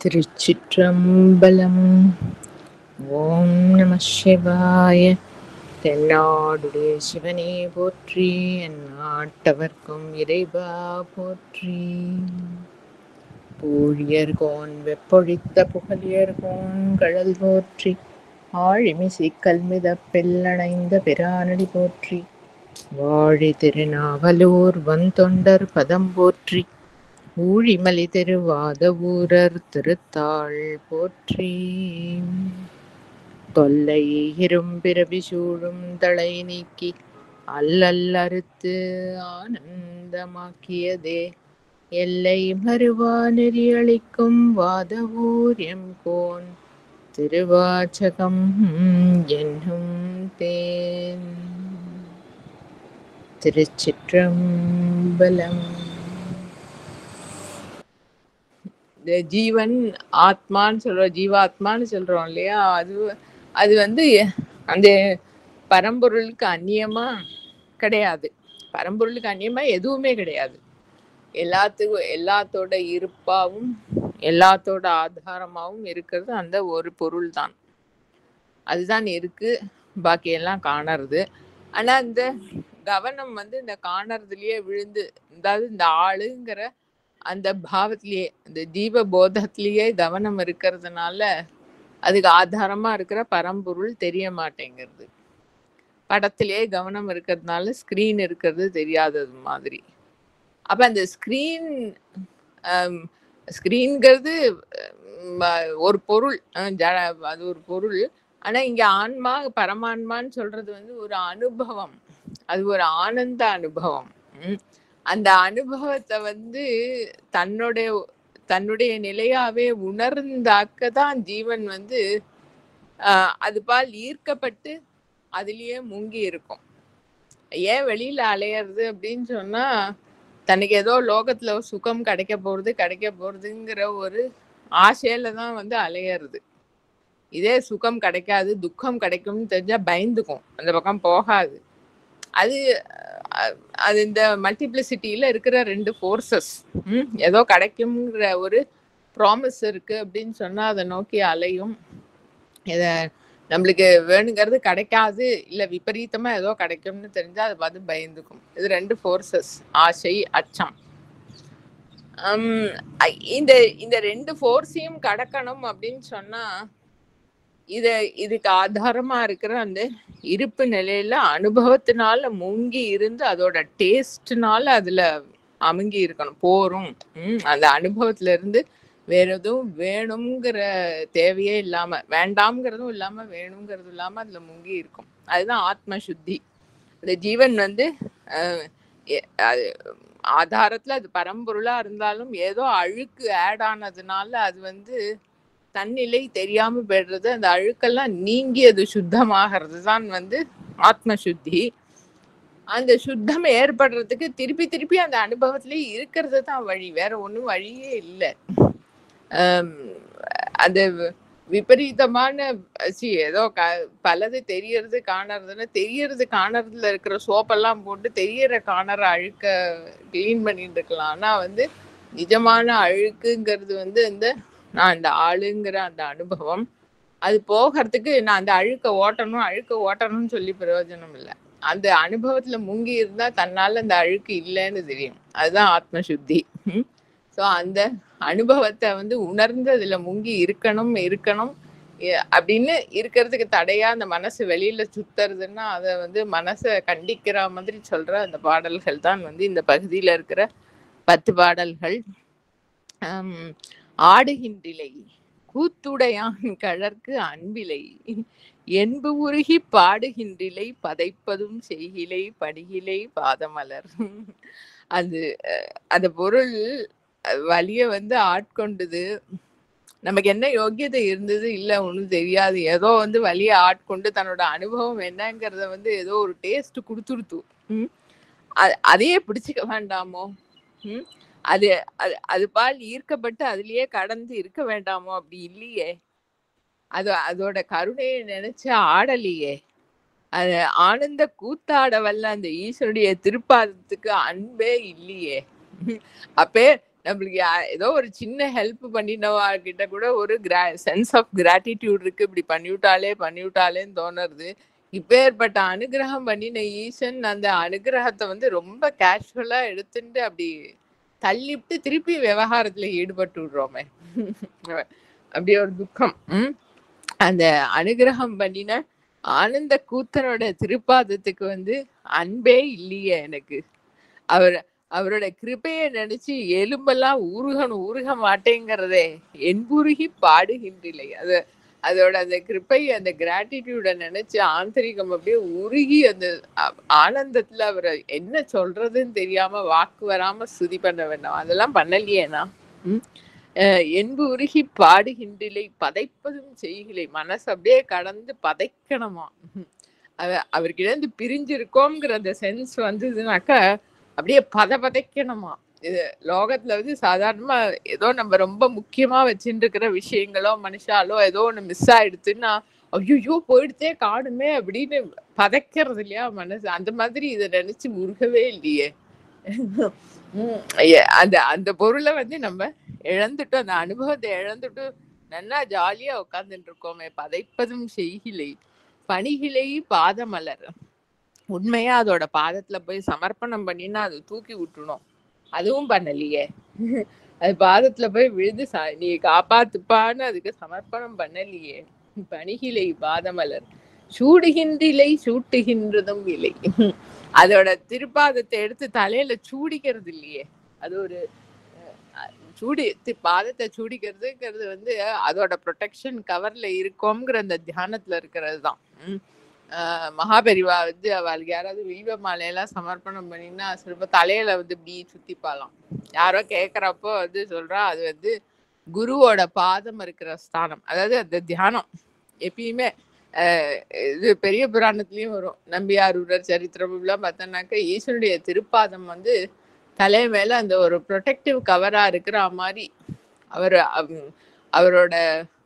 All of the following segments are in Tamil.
திருச்சிற்றம்பலம். ஓம் நம சிவாய. தென்னாடுடைய சிவனே போற்றி, எந்நாட்டவர்க்கும் இறைவா போற்றி. பூழியர்கோன் வெப்பொழித்த புகழியர்கோன் கழல் போற்றி, ஆழிமிசை கல்மிதப் பெல்லணைந்த பிரானடி போற்றி. வாழி திருநாவலூர் வந்தொண்டர் பதம் போற்றி, ஊழிமலி திருவாத ஊரர் திருத்தாள் போற்றி. தொல்லை இரும்பிறவி சூழும் தளை நீக்கி அல்லல் அறுத்து ஆனந்தமாக்கியதே, எல்லை மறுவா நெறியளிக்கும் வாத ஊர் எம்கோன் திருவாச்சகம் என்னும் தேன். திருச்சிற்றம்பலம். இந்த ஜீவன் ஆத்மான்னு சொல்றோம், ஜீவாத்மான்னு சொல்றோம் இல்லையா? அது வந்து அந்த பரம்பொருளுக்கு அந்நியமா கிடையாது. பரம்பொருளுக்கு அந்நியமா எதுவுமே கிடையாது. எல்லாத்தோட இருப்பாவும் எல்லாத்தோட ஆதாரமாவும் இருக்கிறது அந்த ஒரு பொருள் தான். அதுதான் இருக்கு, பாக்கி எல்லாம் காணறது. ஆனா இந்த கவனம் வந்து இந்த காணறதுலயே விழுந்து, அதாவது இந்த ஆளுங்கிற அந்த பாவத்திலேயே, இந்த ஜீவ போதத்திலேயே கவனம் இருக்கிறதுனால அதுக்கு ஆதாரமா இருக்கிற பரம்பொருள் தெரிய மாட்டேங்கிறது. படத்திலேயே கவனம் இருக்கிறதுனால ஸ்கிரீன் இருக்கிறது தெரியாதது மாதிரி. அப்ப அந்த ஸ்கிரீன்ங்கிறது ஒரு பொருள், அது ஒரு பொருள். ஆனா இங்க ஆன்மா, பரமான்மான்னு சொல்றது வந்து ஒரு அனுபவம், அது ஒரு ஆனந்த அனுபவம். அந்த அனுபவத்தை வந்து தன்னுடைய நிலையாவே உணர்ந்தாக்கதான் ஜீவன் வந்து அது பால் ஈர்க்கப்பட்டு அதுலயே முங்கி இருக்கும். ஏன் வெளியில அலையிறது அப்படின்னு சொன்னா, தனக்கு ஏதோ லோகத்துல சுகம் கிடைக்க போறதுங்கிற ஒரு ஆசையில தான் வந்து அலையிறது. இதே சுகம் கிடைக்காது, துக்கம் கிடைக்கும்னு தெரிஞ்சா பயந்துக்கும், அந்த பக்கம் போகாது. அது இந்த மல்டிப்ளிசிட்டியில இருக்கிற ரெண்டு ஃபோர்ஸஸ். ஏதோ கிடைக்கும்ங்கிற ஒரு ப்ராமிஸ் இருக்கு அப்படின்னு சொன்னா அதை நோக்கி அலையும். இதை நம்மளுக்கு வேணுங்கிறது கிடைக்காது, இல்லை விபரீதமா ஏதோ கிடைக்கும்னு தெரிஞ்சா அதை பார்த்து பயந்துக்கும். இது ரெண்டு ஃபோர்ஸஸ், ஆசை அச்சம். இந்த ரெண்டு ஃபோர்ஸையும் கடக்கணும் அப்படின்னு சொன்னா இதுக்கு ஆதாரமா இருக்கிற அந்த இருப்பு நிலையில அனுபவத்தினால முங்கி இருந்து அதோட டேஸ்ட்னால அதுல அமுங்கி இருக்கணும், போரும். அந்த அனுபவத்துல இருந்து வேற எதுவும் வேணுங்கிற தேவையே இல்லாம, வேண்டாம்ங்கிறதும் இல்லாம வேணுங்கிறதும் இல்லாம அதுல முங்கி இருக்கும். அதுதான் ஆத்ம சுத்தி. இந்த ஜீவன் வந்து ஆதாரத்துல அது பரம்பொருளா இருந்தாலும் ஏதோ அழுக்கு ஆட் ஆனதுனால அது வந்து தன்னிலை தெரியாம போயிடுறது. அந்த அழுக்கெல்லாம் நீங்கி அது சுத்தமாகிறது தான் வந்து ஆத்ம சுத்தி. அந்த சுத்தம் ஏற்படுறதுக்கு திருப்பி அந்த அனுபவத்திலே இருக்கிறது தான் வழி, வேற ஒன்றும் வழியே இல்லை. அந்த விபரீதமான ஏதோ பலது தெரியறது காணறதுல இருக்கிற சோப்பெல்லாம் போட்டு காணற அழுக்க கிளீன் பண்ணிட்டு இருக்கலாம். ஆனா வந்து நிஜமான அழுக்குங்கிறது வந்து நான் இந்த ஆளுங்கிற அந்த அனுபவம். அது போகிறதுக்கு நான் அந்த அழுக்க ஓட்டணும்னு சொல்லி பிரயோஜனம் இல்லை. அந்த அனுபவத்துல முங்கி இருந்தா தன்னால அந்த அழுக்கு இல்லைன்னு தெரியும். அதுதான் ஆத்ம சுத்தி. ஸோ அந்த அனுபவத்தை வந்து உணர்ந்து அதுல முங்கி இருக்கணும் அப்படின்னு இருக்கிறதுக்கு தடையா அந்த மனசு வெளியில சுத்துறதுன்னா அதை வந்து மனசை கண்டிக்கிற மாதிரி சொல்ற அந்த பாடல்கள் தான் வந்து இந்த பகுதியில இருக்கிற 10 பாடல்கள். ஆடுகின்றிலை கூத்துடையான் கழற்கு அன்பிலை, என்பு உருகி பாடுகின்றிலை பதைப்பதும் செய்கிலை படிகிலை பாதமலர். அந்த பொருள் வலிய வந்து ஆட்கொண்டது. நமக்கு என்ன யோக்கியதை இருந்தது இல்லை ஒன்றும் தெரியாது, ஏதோ வந்து வலிய ஆட்கொண்டு தன்னோட அனுபவம் என்னங்கிறத வந்து ஏதோ ஒரு டேஸ்ட் கொடுத்துருத்து. அதையே பிடிச்சிக்க வேண்டாமோ? அது பால் ஈர்க்கப்பட்டு அதுலயே கடந்து இருக்க வேண்டாமோ? அப்படி இல்லையே. அதோட கருணையை நினைச்சு ஆடலையே. அது ஆனந்த கூத்தாட வல்ல அந்த ஈஸ்வருடைய திருப்பாதத்துக்கு அன்பே இல்லையே. அப்பே நம்மளுக்கு ஏதோ ஒரு சின்ன ஹெல்ப் பண்ணினவா கிட்ட கூட ஒரு சென்ஸ் ஆஃப் கிராட்டிடியூட் இருக்கு. இப்படி பண்ணிவிட்டாலேன்னு தோணுறது. இப்பேற்பட்ட அனுகிரகம் பண்ணின ஈசன் அந்த அனுகிரகத்தை வந்து ரொம்ப கேஷுவலா எடுத்துட்டு அப்படி தள்ளிவிட்டு திருப்பி விவகாரத்துல ஈடுபட்டு விடுறோமே. அப்படி ஒரு துக்கம். அந்த அனுகிரகம் பண்ணின ஆனந்த கூத்தனோட திருப்பாதத்துக்கு வந்து அன்பே இல்லையே எனக்கு. அவரோட கிருபையை நினைச்சு எலும்பெல்லாம் உருக மாட்டேங்கிறதே, என்புருகி பாடுகின்றில்லை. அதோட அந்த கிருபை, அந்த கிராட்டிடியூட நினைச்சு ஆந்தரிகம் அப்படியே உருகி அந்த ஆனந்தத்துல அவரை என்ன சொல்றதுன்னு தெரியாம வாக்கு வராம ஸ்துதி பண்ண வேண்டாம். அதெல்லாம் பண்ணலையேனா. என்பு உருகி பாடுகின்றில்லை, பதைப்பதும் செய்கிலை. மனசு அப்படியே கடந்து பதைக்கணுமா. அவர்கிட்ட பிரிஞ்சிருக்கோங்கிற அந்த சென்ஸ் வந்ததுனாக்கா அப்படியே பதைக்கணுமா. இது லோகத்துல வந்து சாதாரணமா ஏதோ நம்ம ரொம்ப முக்கியமா வச்சுட்டு இருக்கிற விஷயங்களோ மனுஷாலோ ஏதோ ஒண்ணு மிஸ் ஆயிடுச்சுன்னா ஐயோ போயிடுத்தே காணுமே அப்படின்னு பதைக்கிறது இல்லையா மனசு. அந்த மாதிரி இதை நினைச்சு முருகவே இல்லையே. அந்த பொருளை வந்து நம்ம இழந்துட்டோம், அந்த அனுபவத்தை இழந்துட்டு நல்லா ஜாலியா உட்காந்துட்டு இருக்கோமே. பதைப்பதும் செய்கிலை, பணிகிலை பாதமலர். உண்மையா அதோட பாதத்துல போய் சமர்ப்பணம் பண்ணினா அது தூக்கி விட்டுணும். அதுவும் பண்ணலையே. அது பாதத்துல போய் விழுந்து நீ காப்பாத்துப்பான்னு அதுக்கு சமர்ப்பணம் பண்ணலையே. பணிகிலை பாதமலர், சூடுகின்றிலை சூட்டுகின்றதும் இல்லை. அதோட திருப்பாதத்தை எடுத்து தலையில சூடிக்கிறது இல்லையே. அது ஒரு பாதத்தை சூடிக்கிறதுங்கிறது வந்து அதோட ப்ரொடெக்ஷன் கவர்ல இருக்கோங்கிற அந்த தியானத்துல இருக்கிறது தான். மகாபெரிவா வந்து அவளுக்கு யாராவது வில்வ மாலையெல்லாம் சமர்ப்பணம் பண்ணினா சிலப்ப தலையில வந்து இப்படி சுத்திப்பாலாம். யாரோ கேட்கறப்போ வந்து சொல்றா அது வந்து குருவோட பாதம் இருக்கிற ஸ்தானம். அதாவது அந்த தியானம் எப்பயுமே இது பெரிய புராணத்துலயும் வரும். நம்பியாரூரர் சரித்திரம் எல்லாம் பார்த்தோம்னாக்க ஈஸ்வனுடைய திருப்பாதம் வந்து தலை மேல அந்த ஒரு ப்ரொடெக்டிவ் கவரா இருக்கிற மாதிரி அவரோட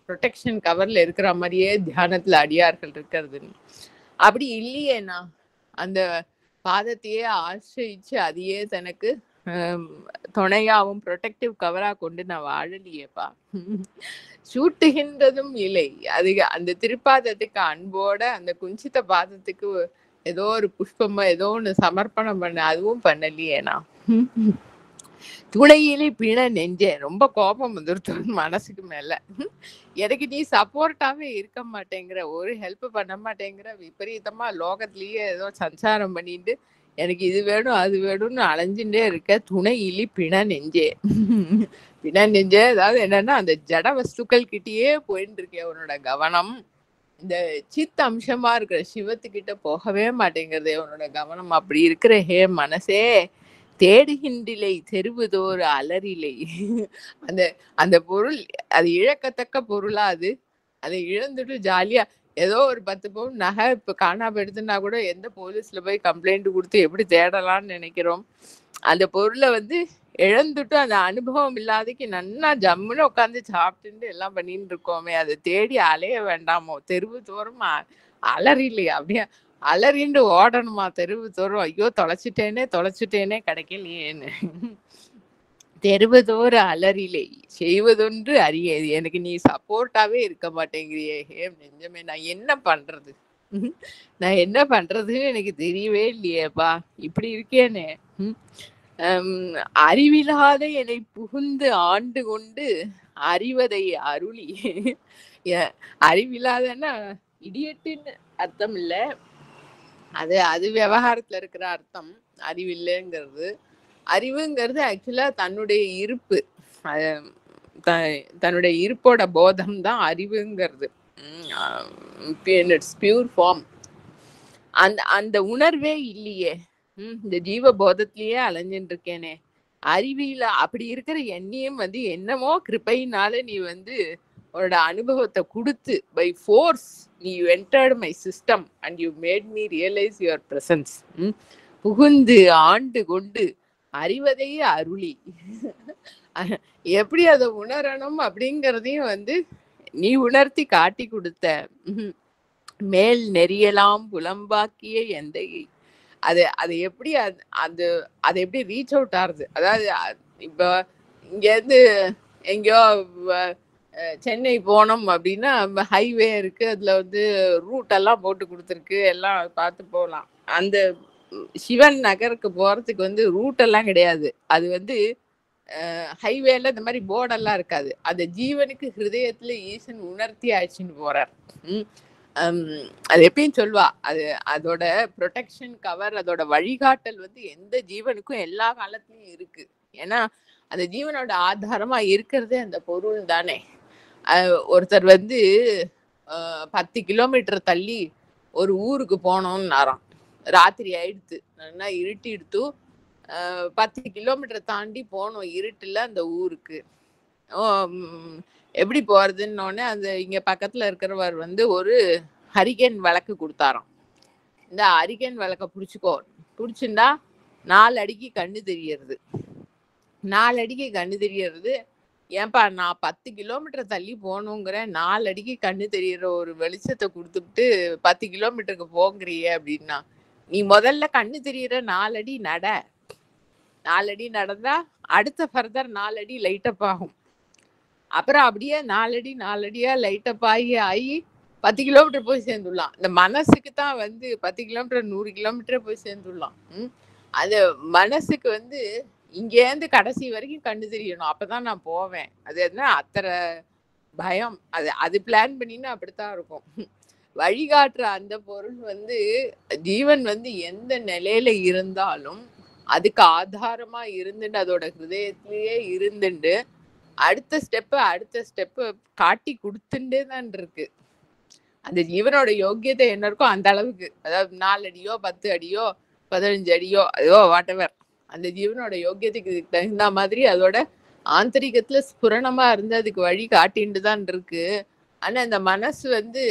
ப்ரொடெக்ஷன் கவர்ல இருக்கிற மாதிரியே தியானத்துல அடியார்கள் இருக்கிறதுன்னு. அப்படி இல்லையேனா அந்த பாதத்தையே ஆசிரியிச்சு அதையே தனக்கு துணையாவும் ப்ரொடெக்டிவ் கவரா கொண்டு நான் வாழலையேப்பா. சூட்டுகின்றதும் இல்லை. அது அந்த திருப்பாதத்துக்கு அன்போட அந்த குஞ்சித பாதத்துக்கு ஏதோ ஒரு புஷ்பமா ஏதோ ஒண்ணு சமர்ப்பணம் பண்ண, அதுவும் பண்ணலையேனா. துணையிலே பிண நெஞ்சே. ரொம்ப கோபம் வந்துருச்சு மனசுக்கு மேல. எனக்கு நீ சப்போர்ட்டாவே இருக்க மாட்டேங்கிற, ஒரு ஹெல்ப் பண்ண மாட்டேங்கிற, விபரீதமா லோகத்திலேயே ஏதோ சஞ்சாரம் பண்ணிட்டு எனக்கு இது வேணும் அது வேணும்னு அலைஞ்சுட்டே இருக்க. துணையிலி பிண நெஞ்சே. பிண நெஞ்சே அதாவது என்னன்னா அந்த ஜட வஸ்துக்கள் கிட்டயே போயிட்டு இருக்கேன். உன்னோட கவனம் இந்த சித்த அம்சமா இருக்கிற சிவத்துக்கிட்ட போகவே மாட்டேங்கிறதே உன்னோட கவனம். அப்படி இருக்கிற ஹே மனசே, தேடுகின்றிலை தெருவுதோறு அலறிலை. அந்த அந்த பொருள் அது இழக்கத்தக்க பொருளா அது. அதை இழந்துட்டு ஜாலியா ஏதோ ஒரு 10 பவுன் நகை இப்ப காணாம எடுத்துன்னா கூட எந்த போலீஸ்ல போய் கம்ப்ளைண்ட் கொடுத்து எப்படி தேடலாம்னு நினைக்கிறோம். அந்த பொருளை வந்து இழந்துட்டு அந்த அனுபவம் இல்லாதக்கு நன்னா ஜம்முன்னு உட்காந்து சாப்பிட்டுட்டு எல்லாம் பண்ணிட்டு இருக்கோமே. அதை தேடி அலைய வேண்டாமோ? தெருவு தோறும் அலறிலையா? அப்படியே அலறிண்டு ஓடணுமா தெருவு தோறும்? ஐயோ தொலைச்சிட்டேனே கிடைக்கலையேன்னு. தெருவதோறு அலறிலை செய்வதொன்று அறியது. எனக்கு நீ சப்போர்ட்டாவே இருக்க மாட்டேங்கிறியே ஹே நெஞ்சமே. நான் என்ன பண்றதுன்னு எனக்கு தெரியவே இல்லையேப்பா. இப்படி இருக்கேனே. அறிவில்லாத என்னை புகுந்து ஆண்டு கொண்டு அறிவதை அருளி. அறிவில்லாதன்னா இடியட்டுன்னு அர்த்தம் இல்ல, அது விவகாரத்துல இருக்கிற அர்த்தம். அறிவில்லைங்கிறது. அறிவுங்கிறது ஆக்சுவலா தன்னுடைய இருப்பு, தன்னுடைய இருப்போட போதம் தான் அறிவுங்கிறது. Pure form. அந்த உணர்வே இல்லையே. இந்த ஜீவ போதத்திலேயே அலைஞ்சிட்டு இருக்கேனே. அறிவியல அப்படி இருக்கிற என்னையும் வந்து என்னமோ கிருபையினால நீ வந்து உன்னோட அனுபவத்தை கொடுத்து பை ஃபோர்ஸ் நீ entered my system and you made me realise your presence. புகுந்து ஆண்டு கொண்டு அறிவதையே அருளி. எப்படி அதை உணரணும் அப்படிங்கிறதையும் வந்து நீ உணர்த்தி காட்டி கொடுத்த. மேல் நெறியலாம் புலம்பாக்கிய எந்தையை. அது எப்படி அது எப்படி ரீச் அவுட் ஆகுது? அதாவது இப்ப இங்கேருந்து எங்கேயோ சென்னை போனோம் அப்படின்னா ஹைவே இருக்கு, அதுல வந்து ரூட் எல்லாம் போட்டு கொடுத்துருக்கு, எல்லாம் பார்த்து போகலாம். அந்த சிவன் நகருக்கு போறதுக்கு வந்து ரூட் எல்லாம் கிடையாது. அது வந்து ஹைவேல இந்த மாதிரி போர்டெல்லாம் இருக்காது. அந்த ஜீவனுக்கு ஹிருதயத்துல ஈசன் உணர்த்தி ஆயிடுச்சுன்னு போறார். அது எப்பயும் சொல்வா, அது அதோட ப்ரொடெக்ஷன் கவர், அதோட வழிகாட்டல் வந்து எந்த ஜீவனுக்கும் எல்லா காலத்துலயும் இருக்கு. ஏன்னா அந்த ஜீவனோட ஆதாரமா இருக்கிறதே அந்த பொருள் தானே. ஒருத்தர் வந்து 10 கிலோமீட்டர் தள்ளி ஒரு ஊருக்கு போனோம்னாராம். ராத்திரி ஆயிடுத்து, நல்லா இருட்டிடுத்து. 10 கிலோமீட்டர் தாண்டி போனோம் இருட்டுல அந்த ஊருக்கு. எப்படி போறதுன்னு அந்த இங்க பக்கத்துல இருக்கிறவர் வந்து ஒரு ஹரிகேன் விளக்கு கொடுத்தாராம். இந்த ஹரிகேன் விளக்க பிடிச்சிக்கோ, பிடிச்சிருந்தா 4 அடிக்கு கண்ணு தெரியறது. 4 அடிக்கு கண்ணு தெரியறது. ஏன்பா நான் 10 கிலோமீட்டர் தள்ளி போகணுங்கிற, 4 அடிக்கு கண்ணு தெரியற ஒரு வெளிச்சத்தை கொடுத்துட்டு 10 கிலோமீட்டருக்கு போங்கிறிய அப்படின்னா, நீ முதல்ல கண்ணு தெரியற 4 அடி நட. 4 அடி நடந்தா அடுத்த ஃபர்தர் 4 அடி லைட்டப் ஆகும். அப்புறம் அப்படியே 4 அடி 4 அடியா லைட்டப் ஆகி 10 கிலோமீட்டர் போய் சேர்ந்துடலாம். இந்த மனசுக்கு தான் வந்து 10 கிலோமீட்டர் 100 கிலோமீட்டர் போய் சேர்ந்துடலாம். அது மனசுக்கு வந்து இங்கேருந்து கடைசி வரைக்கும் கண்ணு தெரியணும், அப்பதான் நான் போவேன். அது என்ன அத்தனை பயம். அது பிளான் பண்ணினா அப்படித்தான் இருக்கும். வழிகாட்டுற அந்த பொருள் வந்து ஜீவன் வந்து எந்த நிலையில இருந்தாலும் அதுக்கு ஆதாரமா இருந்துட்டு, அதோட ஹிருதயத்திலேயே இருந்துட்டு அடுத்த ஸ்டெப்பு காட்டி கொடுத்துட்டே தான் இருக்கு. அந்த ஜீவனோட யோக்கியத்தை என்ன இருக்கோ அந்த அளவுக்கு, அதாவது 4 அடியோ 10 அடியோ 15 அடியோ அதோ வாட்டவர், அந்த ஜீவனோட யோக்கியத்துக்கு தகுந்த மாதிரி அதோட ஆந்தரிகத்துல ஸ்புரணமா இருந்து அதுக்கு வழி காட்டிட்டு தான் இருக்கு. ஆனா இந்த மனசு வந்து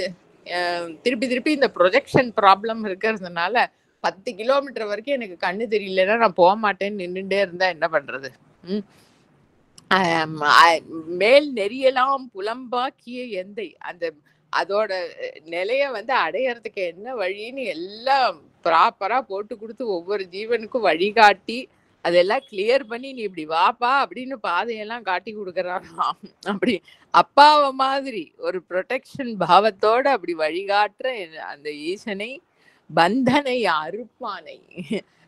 திருப்பி திருப்பி இந்த ப்ரொஜெக்ஷன் ப்ராப்ளம் இருக்கிறதுனால 10 கிலோமீட்டர் வரைக்கும் எனக்கு கண்ணு தெரியலன்னா நான் போக மாட்டேன்னு நின்றுட்டே இருந்தா என்ன பண்றது? மேல் நெறியலாம் புலம்பாக்கிய எந்தை, அந்த அதோட நிலைய வந்து அடையறதுக்கு என்ன வழின்னு எல்லாம் ப்ராப்பரா போட்டு கொடுத்து ஒவ்வொரு ஜீவனுக்கும் வழிகாட்டி அதெல்லாம் கிளியர் பண்ணி நீ இப்படி வாப்பா அப்படின்னு பாதையெல்லாம் காட்டி கொடுக்கறானாம். அப்படி அப்பாவ மாதிரி ஒரு ப்ரொடெக்ஷன் பாவத்தோட அப்படி வழிகாட்டுற அந்த ஈசனை பந்தனை அறுப்பானை.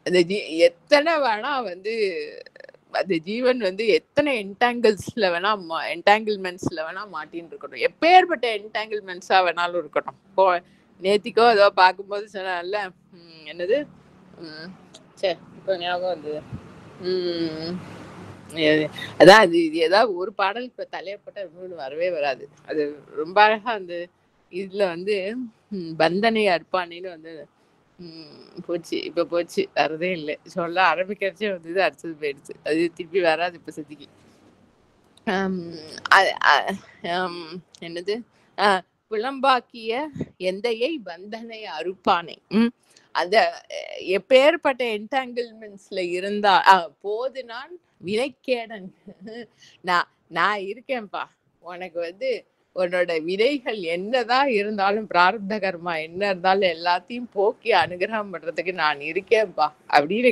அந்த எத்தனை வேணா வந்து அந்த ஜீவன் வந்து எத்தனை என்டாங்கிள்மெண்ட்ஸ்ல வேணா மாட்டின்னு இருக்கட்டும், எப்பேற்பட்ட என்டாங்கிள்மெண்ட்ஸா வேணாலும் இருக்கட்டும். இப்போ நேத்திக்கோ ஏதோ பார்க்கும்போது சொன்னால, என்னது இப்போ ஞாபகம் வந்தது, அதான் அது ஏதாவது ஒரு பாடல் இப்ப தலையப்பட்ட வரவே வராது. அது ரொம்ப அழகா அந்த இதுல வந்து பந்தனை அர்ப்பானின்னு வந்து போச்சு. இப்ப போச்சு, வரதே இல்லை. சொல்ல ஆரம்பிக்கிறச்சே வந்தது, அடுத்தது போயிடுச்சு. அது திருப்பி வராது இப்ப சதிக்கு. என்னது, புலம்பாக்கிய எந்தையை பந்தனை அறுப்பானை. அந்த எப்பேற்பட்ட என்டாங்கிள்மெண்ட்ஸ்ல இருந்தா போது நான் வினைக்கேடன், நான் இருக்கேன்பா, உனக்கு வந்து உன்னோட வினைகள் என்னதான் இருந்தாலும் பிராரப்த கர்மா என்ன இருந்தாலும் எல்லாத்தையும் போக்கி அனுகிரகம் பண்றதுக்கு நான் இருக்கேன்பா அப்படின்னு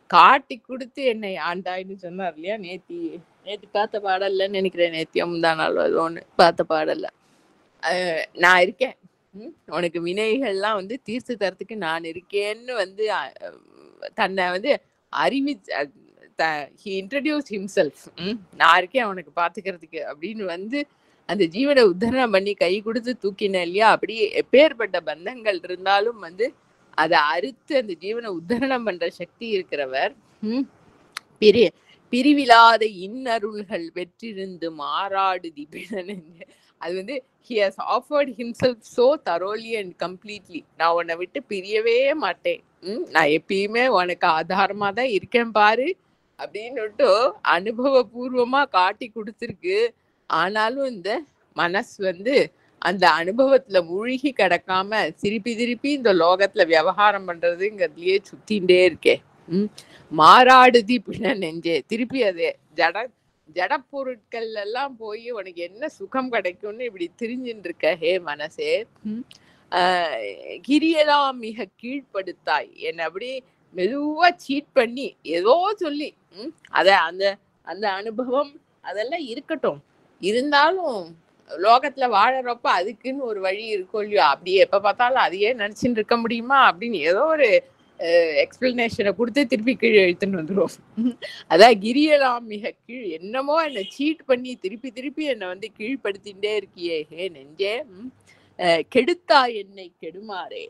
காட்டி கொடுத்து என்னை ஆண்டாயின்னு சொன்னார் இல்லையா. நேத்தி பார்த்த பாடல்லன்னு நினைக்கிறேன், நேத்தியம் தான் நாள் அது ஒண்ணு பார்த்த பாடல்ல, நான் இருக்கேன், உனக்கு வினைகள்லாம் வந்து தீர்த்து தரத்துக்கு நான் இருக்கேன்னு வந்து தன்னை வந்து he introduced himself. நான் இருக்கேன் உனக்கு பாத்துக்கிறதுக்கு அப்படின்னு வந்து அந்த ஜீவனை உத்தரணம் பண்ணி கை கொடுத்து தூக்கின இல்லையா. அப்படி எப்பேற்பட்ட பந்தங்கள் இருந்தாலும் வந்து அதை அறுத்து அந்த ஜீவனை உத்தரணம் பண்ற சக்தி இருக்கிறவர். பிரிவிலாத இன்னருள்கள் வெற்றிருந்து மாறாடு திபிடன். அது வந்து he has offered himself so thoroughly and completely. நான் உன்னை விட்டு பிரியவே மாட்டேன், நான் எப்பயுமே உனக்கு ஆதாரமா தான் இருக்கேன் பாரு அப்படின்னுட்டு அனுபவபூர்வமா காட்டி கொடுத்துருக்கு. ஆனாலும் இந்த மனசு வந்து அந்த அனுபவத்துல மூழ்கி கிடக்காம திருப்பி இந்த லோகத்துல விவகாரம் பண்றதுங்கிறதுலயே சுத்தின்ண்டே இருக்கே. மாறாடுதி பின்ன நெஞ்சே, திருப்பி அதே ஜட பொருட்கள் எல்லாம் போய் உனக்கு என்ன சுகம் கிடைக்கும்னு இப்படி திரிஞ்சுட்டு இருக்க ஹே மனசே. கிரியெல்லாம் மிக கீழ்ப்படுத்தாய், என்னை அப்படி மெதுவா சீட் பண்ணி ஏதோ சொல்லி அந்த அந்த அனுபவம் அதெல்லாம் இருக்கட்டும். இருந்தாலும் லோகத்துல வாழறப்ப அதுக்குன்னு ஒரு வழி இருக்கும் இல்லையோ? அப்படியே எப்ப பார்த்தாலும் அதையே நினைச்சுட்டு இருக்க முடியுமா? அப்படின்னு ஏதோ ஒரு எக்ஸ்பிளனேஷனை கொடுத்து திருப்பி கீழே இழுத்துன்னு வந்துரும். அதான் கிரியலாம் மிக கீழ் என்னமோ என்னை சீட் பண்ணி திருப்பி திருப்பி என்னை வந்து கீழ்படுத்திகிட்டே இருக்கியே ஹே நெஞ்சே, கெடுத்தா என்னை கெடுமாறே.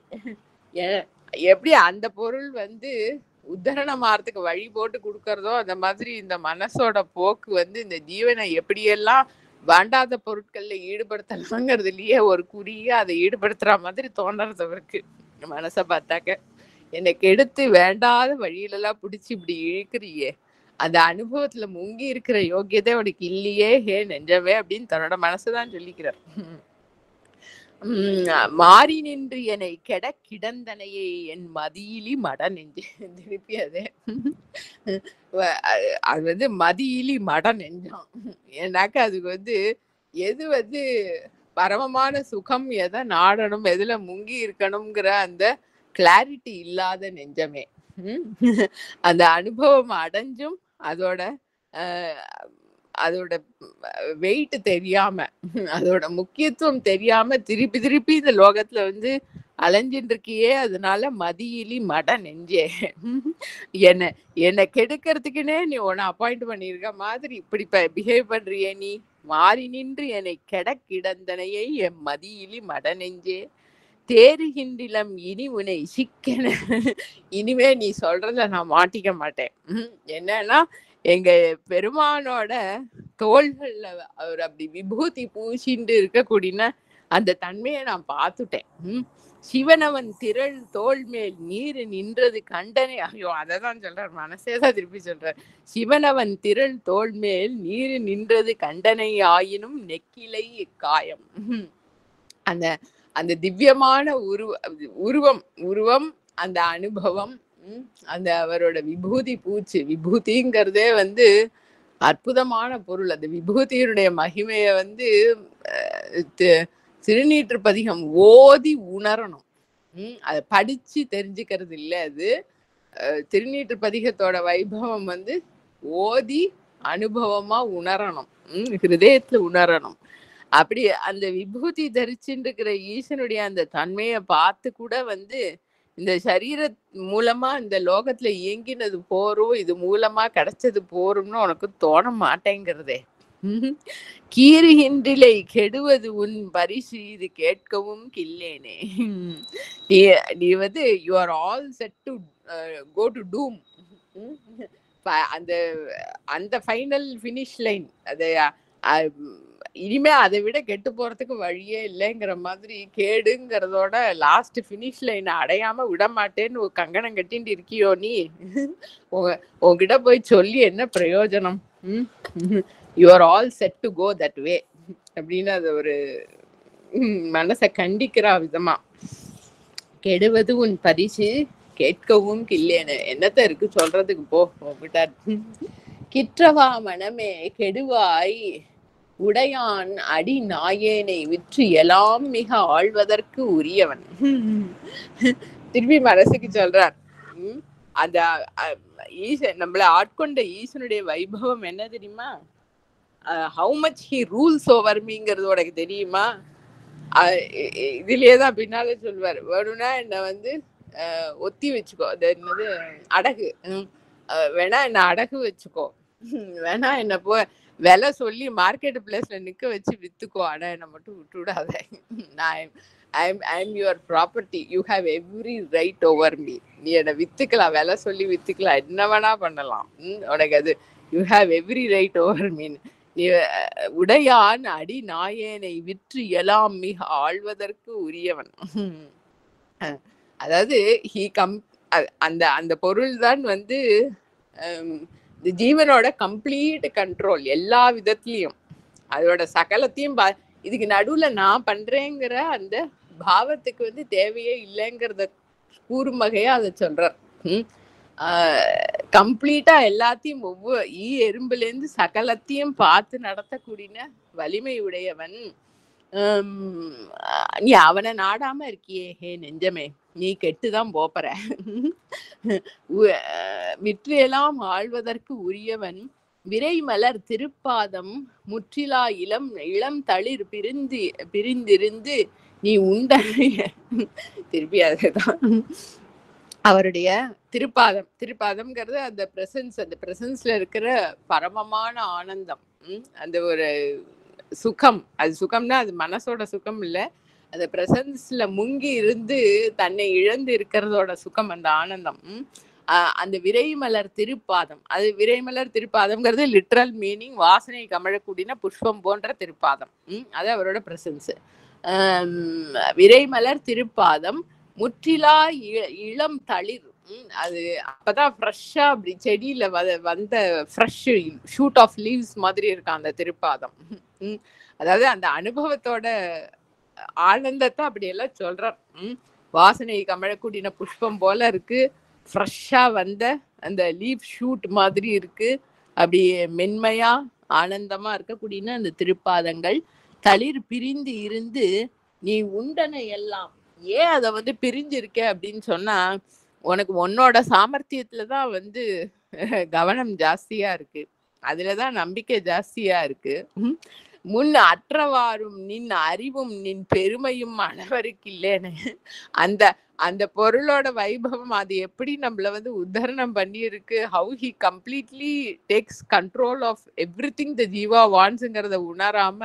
எப்படி அந்த பொருள் வந்து உத்தரணமாறதுக்கு வழி போட்டு கொடுக்கறதோ அந்த மாதிரி இந்த மனசோட போக்கு வந்து இந்த ஜீவனை எப்படியெல்லாம் வேண்டாத பொருட்கள்ல ஈடுபடுத்தலாங்கிறதுலயே ஒரு குறியா அதை ஈடுபடுத்துற மாதிரி தோணுறது அவருக்கு. மனசை பார்த்தாக்க என்னை கெடுத்து வேண்டாத வழியிலெல்லாம் பிடிச்சி இப்படி இழுக்கிறியே, அந்த அனுபவத்துல முங்கி இருக்கிற யோக்கியதை அவனுக்கு இல்லையே ஹே நெஞ்சமே அப்படின்னு தன்னோட மனசுதான் சொல்லிக்கிறார். மாறி நின்று என்னை கெட கிடந்தனையே என் மதியிலி மட நெஞ்சு. திருப்பி அதே அது வந்து மதியிலி மட நெஞ்சம். ஏன்னாக்கா அதுக்கு வந்து எது வந்து பரமமான சுகம், எதை நாடணும், எதுல முங்கி இருக்கணுங்கிற அந்த கிளாரிட்டி இல்லாத நெஞ்சமே. அந்த அனுபவம் அடைஞ்சும் அதோட அதோட வெயிட் தெரியாம, அதோட முக்கியத்துவம் தெரியாம திருப்பி திருப்பி இந்த லோகத்துல வந்து அலைஞ்சிட்டு இருக்கியே, அதனால மதியிலி மட நெஞ்சே, என்னை கெடுக்கிறதுக்குன்னே நீ உன்னை அப்பாயிண்ட் பண்ணிருக்க மாதிரி இப்படி பிஹேவ் பண்றியே நீ. மாறி நின்று என்னை கெட கிடந்தனையை என் மதியிலி மட நெஞ்சே தேறுகின்றிலம் இனி உன்னை சிக்கன. இனிமே நீ சொல்றத நான் மாட்டிக்க மாட்டேன். என்னன்னா எங்க பெருமானோட தோள்கள்ல அவர் அப்படி விபூதி பூசிண்டு இருக்கக்கூடிய அந்த தன்மையை நான் பார்த்துட்டேன். சிவனவன் திரள் தோல் மேல் நீர் நின்றது கண்டனை. ஐயோ அததான் சொல்றார், மனசேதான் திருப்பி சொல்றார். சிவனவன் திரள் தோல் மேல் நீர் நின்றது கண்டனை ஆயினும் நெக்கிலை காயம். அந்த அந்த திவ்யமான உருவம் அந்த அனுபவம், அந்த அவரோட விபூதி பூச்சு. விபூதிங்கிறதே வந்து அற்புதமான பொருள். அந்த விபூதியினுடைய மகிமையை வந்து திருநீற்று பதிகம் ஓதி உணரணும். அதை படிச்சு தெரிஞ்சுக்கிறது இல்லை. அது திருநீற்று பதிகத்தோட வைபவம் வந்து ஓதி அனுபவமா உணரணும், ஹிருதயத்துல உணரணும். அப்படி அந்த விபூதி தரிச்சுட்டு இருக்கிற ஈசனுடைய அந்த தன்மையை பார்த்து கூட வந்து இந்த சரீர மூலமா இந்த லோகத்துல இயங்கினது போரும், இது மூலமா கிடைச்சது போரும்னு உனக்கு தோண மாட்டேங்கிறதே. கீறுகின்றிலை கெடுவது உன் பரிசு இது கேட்கவும் கில்லேனே. நீ வந்து you are all set to go to doom. அந்த அந்த ஃபைனல் ஃபினிஷ் லைன், அது இனிமே அதை விட கெட்டு போறதுக்கு வழியே இல்லைங்கிற மாதிரி, கேடுங்கிறதோட லாஸ்ட் ஃபினிஷ் லைனை அடையாம விட மாட்டேன்னு ஒரு கங்கணம் கட்டிட்டு இருக்கியோ நீ, உங்ககிட்ட போய் சொல்லி என்ன பிரயோஜனம்? You are all set to go that way அப்படின்னு அது ஒரு மனசை கண்டிக்கிற விதமா. கெடுவது உன் பரிசு கேட்கவும் கில்லேன்னு. என்னத்த இருக்கு சொல்றதுக்கு, போ உங்ககிட்ட. கிற்றவா மனமே கெடுவாய் உடையான் அடி நாயேனை விற்று எல்லாம் மிக ஆழ்வதற்கு உரியவன். திருப்பி மனசுக்கு சொல்றார். அந்த ஈசன் நம்மள ஆட்கொண்ட ஈசனுடைய வைபவம் என்ன தெரியுமா? How much he rules over மீங்கிறது உனக்கு தெரியுமா? இதுலயேதான் பின்னால சொல்வார், வேணும்னா என்ன வந்து ஒத்தி வச்சுக்கோ, அது என்னது அடகு, வேணா என்ன அடகு வச்சுக்கோ, வேணா என்ன போ விலை சொல்லி மார்க்கெட் பிளேஸ்ல நிக்க வச்சு வித்துக்கோ, ஆனா என்னை மட்டும் விட்டு விடாத. I am your property, you have every right over me. நீ என்னை வித்துக்கலாம், விலை சொல்லி வித்துக்கலாம், என்ன வேணா பண்ணலாம், உனக்கு அது you have every right over me. நீ உடையான் அடி நாயேனை விற்று எல்லாம் மிக ஆழ்வதற்கு உரியவன். அதாவது அந்த அந்த பொருள் தான் வந்து ஜீவனோட கம்ப்ளீட் கண்ட்ரோல் எல்லா விதத்திலையும், அதோட சகலத்தையும் இதுக்கு நடுவுல நான் பண்றேங்கிற அந்த பாவத்துக்கு வந்து தேவையே இல்லைங்கிறத கூறும் வகையா அதை சொல்றார். கம்ப்ளீட்டா எல்லாத்தையும் ஒவ்வொரு எறும்புல இருந்து சகலத்தையும் பார்த்து நடத்தக்கூடிய வலிமை உடையவன். நீ அவனை நாடாம இருக்கியே ஹே நெஞ்சமே, நீ கெட்டுதான் போற. விற்றையெல்லாம் ஆழ்வதற்கு உரியவன் விரைமலர் திருப்பாதம் முற்றிலா இளம் தளிர் பிரிந்திருந்து நீ உண்டனைய திருப்பி அதுதான் அவருடைய திருப்பாதம்ங்கிறது அந்த பிரசன்ஸ்ல இருக்கிற பரமமான ஆனந்தம். அந்த ஒரு சுகம், அது சுகம்னா அது மனசோட சுகம் இல்ல, அந்த பிரசன்ஸ்ல முங்கி இருந்து தன்னை இழந்து இருக்கிறதோட சுகம், அந்த ஆனந்தம். அந்த விரைமலர் திருப்பாதம், அது விரைமலர் திருப்பாதம்ங்கிறது லிட்ரல் மீனிங் வாசனை கமழக்கூடின புஷ்பம் போன்ற திருப்பாதம். அது அவரோட பிரசன்ஸ். விரைமலர் திருப்பாதம் முற்றிலா இளம் தளிர், அது அப்பதான் ஃப்ரெஷ்ஷா அப்படி செடியில வந்த ஃப்ரெஷ் ஷூட் ஆஃப் லீவ்ஸ் மாதிரி இருக்கும் அந்த திருப்பாதம். அதாவது அந்த அனுபவத்தோட ஆனந்தத்தை அப்படியெல்லாம் சொல்றார். வாசனை கமழக்கூடின புஷ்பம் போல இருக்கு, ஃப்ரெஷ்ஷா வந்த அந்த லீவ் ஷூட் மாதிரி இருக்கு, அப்படி மென்மையா ஆனந்தமா இருக்கக்கூடிய அந்த திருப்பாதங்கள். தளிர் பிரிந்து இருந்து நீ உண்டனை எல்லாம். ஏன் அதை வந்து பிரிஞ்சிருக்க அப்படின்னு சொன்னா, உனக்கு உன்னோட சாமர்த்தியத்துலதான் வந்து கவனம் ஜாஸ்தியா இருக்கு, அதுலதான் நம்பிக்கை ஜாஸ்தியா இருக்கு. முன் அற்றவாறும் நின் அறிவும் நின் பெருமையும் அளவருக்கு இல்லைன்னு அந்த அந்த பொருளோட வைபவம் அது எப்படி நம்மள வந்து உத்தரணம் பண்ணியிருக்கு. How he completely takes control of everything the ஜீவா வான்ஸுங்கிறத உணராம,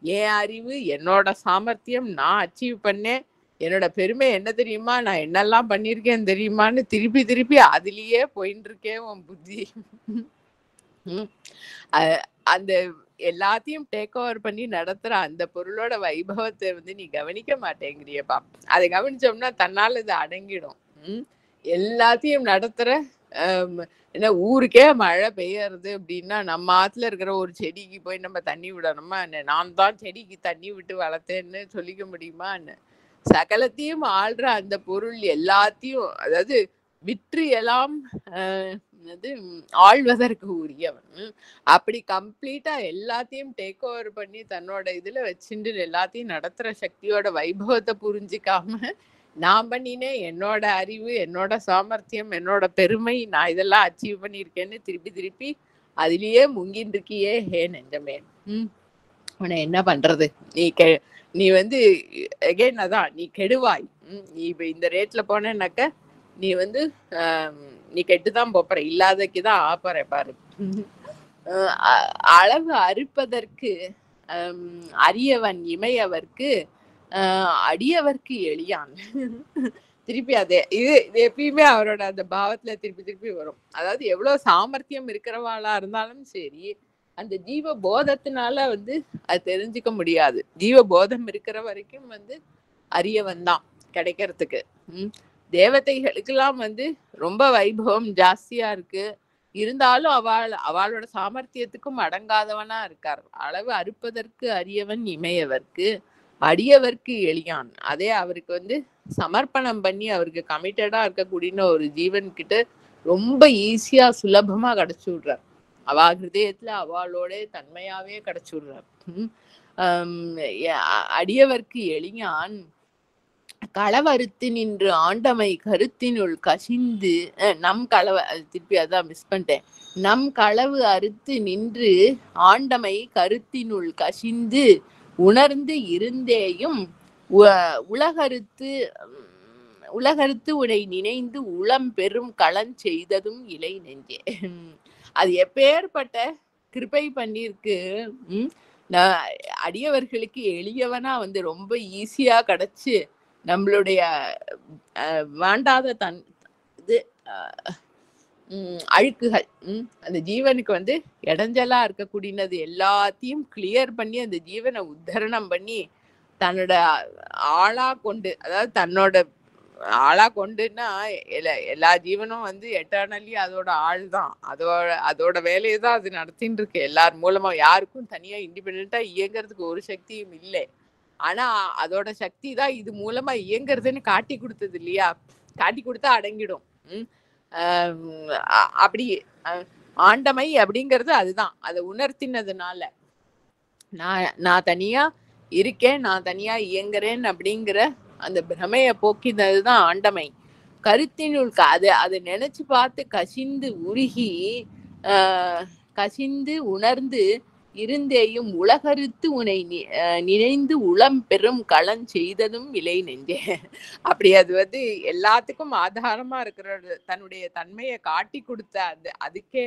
என் அறிவு என்னோட சாமர்த்தியம் நான் அச்சீவ் பண்ணேன், என்னோட பெருமை என்ன தெரியுமா, நான் என்னெல்லாம் பண்ணியிருக்கேன் தெரியுமான்னு திருப்பி திருப்பி அதுலயே போயின்னு இருக்கேன் உன் புத்தி. அந்த எல்லாத்தையும் டேக் ஓவர் பண்ணி நடத்துற அந்த பொருளோட வைபவத்தை வந்து நீ கவனிக்க மாட்டேங்கிறியப்பா. அதை கவனிச்சோம்னா தன்னால இது அடங்கிடும். எல்லாத்தையும் நடத்துற என்ன, ஊருக்கே மழை பெய்யறது அப்படின்னா நம்ம ஆத்துல இருக்கிற ஒரு செடிக்கு போய் நம்ம தண்ணி விடணுமா என்ன? நான் தான் செடிக்கு தண்ணி விட்டு வளர்த்தேன்னு சொல்லிக்க முடியுமா என்ன? சகலத்தையும் ஆள்ற அந்த பொருள் எல்லாத்தையும், அதாவது விற்று எல்லாம் ஆள்வதற்கு உரியவன். அப்படி கம்ப்ளீட்டா எல்லாத்தையும் டேக் ஓவர் பண்ணி தன்னோட இதுல வச்சுட்டு எல்லாத்தையும் நடத்துற சக்தியோட வைபவத்தை புரிஞ்சிக்காம, நான் பண்ணினேன், என்னோட அறிவு, என்னோட சாமர்த்தியம், என்னோட பெருமை, நான் இதெல்லாம் அச்சீவ் பண்ணியிருக்கேன்னு திருப்பி திருப்பி அதுலயே முங்கின்னு இருக்கியே ஹே நெஞ்சமே. உன்னை என்ன பண்றது? நீ வந்து எகைன் அதான், நீ கெடுவாய். நீ இப்ப இந்த ரேட்ல போனேன்னாக்க நீ வந்து நீ கெட்டுதான் போற, இல்லாதக்குதான் ஆப்பற பாரு. அளவு அறுப்பதற்கு அரியவன் இமையவர்க்கு அடியவர்க்கு எளியான். திருப்பி அதே இது எப்பயுமே அவரோட அந்த பாவத்துல திருப்பி திருப்பி வரும். அதாவது எவ்வளவு சாமர்த்தியம் இருக்கிறவாளா இருந்தாலும் சரி, அந்த ஜீவ போதத்தினால வந்து அது தெரிஞ்சுக்க முடியாது. ஜீவ போதம் இருக்கிற வரைக்கும் வந்து அரியவன் தான் கிடைக்கிறதுக்கு. தேவதைகளுக்கெல்லாம் வந்து ரொம்ப வைபவம் ஜாஸ்தியா இருக்கு, இருந்தாலும் அவளோட சாமர்த்தியத்துக்கும் அடங்காதவனா இருக்கார். அளவு அறுப்பதற்கு அரியவன் இமையவர்க்கு அடியவர்க்கு எளியான். அதே அவருக்கு வந்து சமர்ப்பணம் பண்ணி அவருக்கு கமிட்டடா இருக்கக்கூடிய ஒரு ஜீவன் கிட்ட ரொம்ப ஈஸியா சுலபமா கிடைச்சு விடுறார். அவ ஹிருதயத்துல அவளோட தன்மையாவே கிடைச்சு விடுறார். அடியவர்க்கு எளியான் களவறுத்து நின்று ஆண்டமை கருத்தினுள் கசிந்து திருப்பி அதான் மிஸ் பண்ணிட்டேன். நம் களவு அறுத்து நின்று ஆண்டமை கருத்தினுள் கசிந்து உணர்ந்து இருந்தேயும் உலகறுத்து உனை நினைந்து உளம் பெரும் களம் செய்ததும் இலை நெஞ்சே. அது எப்பேற்பட்ட கிருபை பண்ணிருக்கு. அடியவர்களுக்கு எளியவனா வந்து ரொம்ப ஈஸியா கிடைச்சு நம்மளுடைய வேண்டாத இது அழுக்குகள் அந்த ஜீவனுக்கு வந்து இடைஞ்சலா இருக்கக்கூடியது எல்லாத்தையும் கிளியர் பண்ணி அந்த ஜீவனை உத்தரணம் பண்ணி தன்னோட ஆளா கொண்டு, அதாவது தன்னோட ஆளா கொண்டுன்னா எல்லா ஜீவனும் வந்து எட்டர்னலி அதோட ஆள் தான், அதோட வேலையை தான் அது நடத்தின்னு இருக்கு. எல்லார் மூலமா யாருக்கும் தனியா இண்டிபெண்டா இயங்குறதுக்கு ஒரு சக்தியும் இல்லை. ஆனா அதோட சக்தி தான் இது மூலமா இயங்குறதுன்னு காட்டி கொடுத்தது இல்லையா? காட்டி கொடுத்தா அடங்கிடும். அப்படி ஆண்டமை அப்படிங்கிறது அதுதான். அதை உணர்த்தினதுனால நான் தனியா இருக்கேன், நான் தனியா இயங்குறேன் அப்படிங்கிற அந்த பிரமைய போக்கினதுதான் ஆண்டமை. கருத்தினுள் அதை நினைச்சு பார்த்து கசிந்து உருகி கசிந்து உணர்ந்து இருந்தேயும் உலகறுத்து உனை நினைந்து உளம் பெரும் களம் செய்ததும் இலை நெஞ்சே. அப்படி அது வந்து எல்லாத்துக்கும் ஆதாரமா இருக்கிற தன்னுடைய தன்மையை காட்டி கொடுத்த அதுக்கே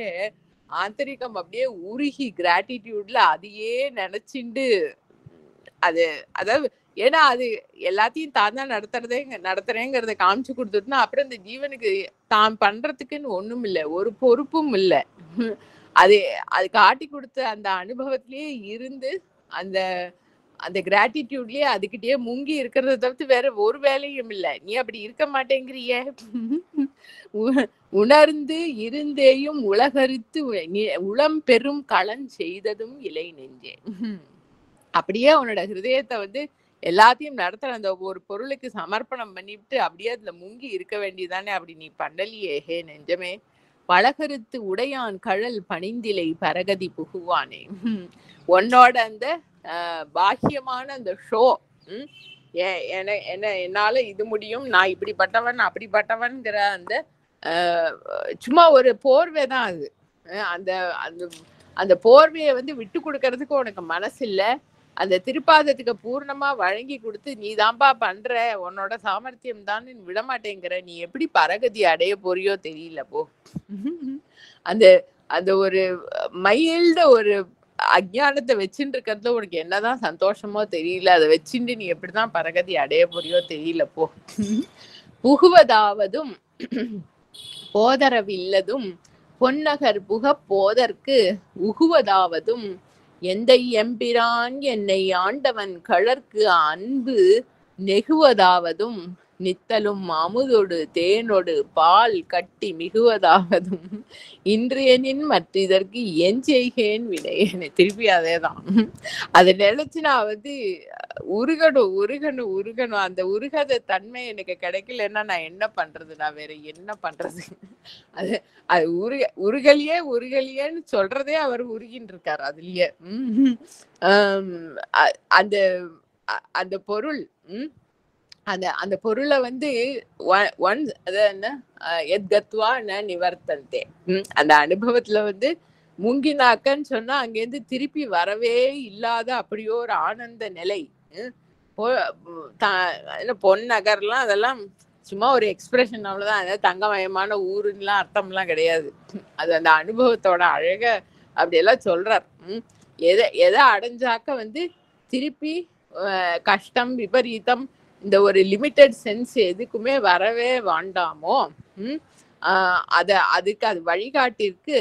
ஆந்தரிகம் அப்படியே உருகி கிராட்டிடியூட்ல அதையே நினைச்சுண்டு அது அதாவது ஏன்னா அது எல்லாத்தையும் தான் தான் நடத்துறேங்கிறத காமிச்சு கொடுத்துட்டுனா அப்புறம் இந்த ஜீவனுக்கு தான் பண்றதுக்குன்னு ஒண்ணும் இல்லை, ஒரு பொறுப்பும் இல்லை. அது அது காட்டி கொடுத்த அந்த அனுபவத்திலேயே இருந்து அந்த அந்த கிராட்டிடியூட்லயே அதுகிட்டயே முங்கி இருக்கிறத தவிர்த்து வேற ஒரு வேலையும் இல்லை. நீ அப்படி இருக்க மாட்டேங்கிறிய. உணர்ந்து இருந்தேயும் உலகறித்து உளம் பெரும் களம் செய்ததும் இலை நெஞ்சே. அப்படியே உன்னோட ஹிருதயத்தை வந்து எல்லாத்தையும் நடத்துற அந்த ஒரு பொருளுக்கு சமர்ப்பணம் பண்ணிவிட்டு அப்படியே அதுல முங்கி இருக்க வேண்டியதானே. அப்படி நீ பண்ணலையே ஹே நெஞ்சமே. பலகருத்து உடையான் கழல் பணிந்திலை பரகதி புகுவானே. உன்னோட அந்த பாக்கியமான அந்த ஷோ என்னால இது முடியும், நான் இப்படிப்பட்டவன் அப்படிப்பட்டவன்கிற அந்த சும்மா ஒரு போர்வைதான் அது. அந்த அந்த அந்த போர்வையை வந்து விட்டு கொடுக்கறதுக்கு உனக்கு மனசு இல்லை. அந்த திருப்பாதத்துக்கு பூர்ணமா வழங்கி கொடுத்து நீ தான்பா பண்ற, உன்னோட சாமர்த்தியம் தான் விடமாட்டேங்கிற, நீ எப்படி பரகதி அடைய போறியோ தெரியல போ. அந்த அந்த ஒரு மைல்ட ஒரு அஜ்ஞானத்தை வச்சுட்டு இருக்கிறதுல உனக்கு என்னதான் சந்தோஷமோ தெரியல. அதை வச்சுட்டு நீ எப்படிதான் பரகதி அடைய போறியோ தெரியல போ. புகுவதாவதும் போதரவில்லதும் பொன்னகர் புக போதற்கு உகுவதாவதும் எந்தை எம்பிரான் என்னை ஆண்டவன் கழற்கு அன்பு நெகுவதாவதும் நித்தலும் அமுதொடு தேனொடு பால் கட்டி மிகுவதாவதும் இன்றையனின் மற்ற இதற்கு என் செய்கேன் வினையேன்னு. திருப்பி அதேதான். அதை நினைச்சு நான் வந்து உருகணும். அந்த உருகாத தன்மை எனக்கு கிடைக்கலன்னா நான் என்ன பண்றது, நான் வேற என்ன பண்றது. அது அது உருகலியேன்னு சொல்றதே அவர் உருகின்னு இருக்காரு அதுலயே. அந்த அந்த பொருள் அந்த பொருளை வந்து எத்கத்வா நிவர்த்தந்தே, அந்த அனுபவத்துல வந்து முங்கினாக்கன்னு சொன்னா அங்கேருந்து திருப்பி வரவே இல்லாத அப்படியோ ஒரு ஆனந்த நிலை. பொன்னகர்லாம் அதெல்லாம் சும்மா ஒரு எக்ஸ்பிரஷன், அவ்வளவுதான். அதாவது தங்கமயமான ஊருலாம் அர்த்தம்லாம் கிடையாது. அது அந்த அனுபவத்தோட அழக அப்படியெல்லாம் சொல்றார். எதை அடைஞ்சாக்க வந்து திருப்பி கஷ்டம் விபரீதம் இந்த ஒரு லிமிட்டட் சென்ஸ் எதுக்குமே வரவே வேண்டாமோ, அதுக்கு அது வழிகாட்டிற்கு